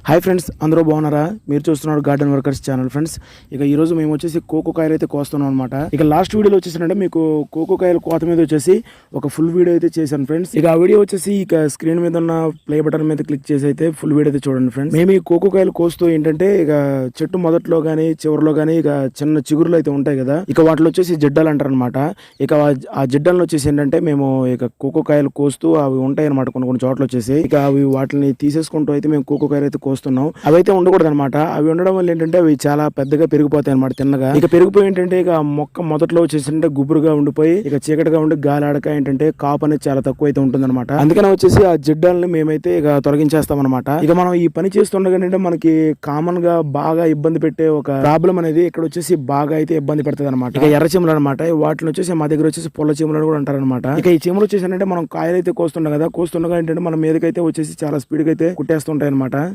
Hi friends, అందరూ బాగున్నారా? మీరు చూస్తున్నారు గార్డెన్ వర్కర్స్ ఛానల్. ఫ్రెండ్స్, ఇక ఈ రోజు మేము వచ్చేసి కోకో కాయలు అయితే కోస్తున్నాం అనమాట. ఇక లాస్ట్ వీడియోలో వచ్చేసిందంటే మీకు కోకో కాయలు కోత మీద వచ్చేసి ఒక ఫుల్ వీడియో అయితే చేశాను ఫ్రెండ్స్. ఇక ఆ వీడియో వచ్చేసి ఇక స్క్రీన్ మీద ఉన్న ప్లే బటన్ మీద క్లిక్ చేసి అయితే ఫుల్ వీడియో అయితే చూడండి ఫ్రెండ్స్. మేము ఈ కోకో కాయలు కోస్తూ ఏంటంటే ఇక చెట్టు మొదట్లో గానీ చివరిలో గానీ ఇక చిన్న చిగురులు అయితే ఉంటాయి కదా, ఇక వాటిలో వచ్చేసి జిడ్డలు అంటారు అనమాట. ఇక ఆ జిడ్డలను వచ్చేసి ఏంటంటే మేము ఇక కోకో కాయలు కోస్తూ అవి ఉంటాయి అనమాట కొన్ని కొన్ని చోట్ల వచ్చేసి. ఇక అవి వాటిని తీసేసుకుంటూ అయితే మేము కోకో కాయలు అయితే కోస్తున్నాం. అవైతే ఉండకూడదు అనమాట. అవి ఉండడం వల్ల ఏంటంటే అవి చాలా పెద్దగా పెరిగిపోతాయి అనమాట తిన్నగా. ఇక పెరిగిపోయి ఏంటంటే ఇక మొక్క మొదట్లో వచ్చేసి గుబురుగా ఉండిపోయి ఇక చీకటిగా ఉండి గాలి ఆడక ఏంటంటే కాపు అనేది చాలా తక్కువ అయితే ఉంటుంది అనమాట. అందుకని వచ్చేసి ఆ జిడ్డల్ని మేమైతే ఇక తొలగించేస్తాం అనమాట. ఇక మనం ఈ పని చేస్తుండగా ఏంటంటే మనకి కామన్ గా బాగా ఇబ్బంది పెట్టే ఒక ప్రాబ్లం అనేది ఇక్కడ వచ్చేసి బాగా అయితే ఇబ్బంది పెడుతుంది అనమాట. ఇక ఎర్ర చీమలు అనమాట. వాటిని వచ్చేసి మా దగ్గర వచ్చేసి పొల్ల చీమలు కూడా అంటారు అనమాట. ఇక ఈ చీమలు వచ్చేసి అంటే మనం కాయలు అయితే కోస్తుండగా ఏంటంటే మన మీదకైతే వచ్చేసి చాలా స్పీడ్ గా అయితే కుట్టేస్తుంటాయి అనమాట.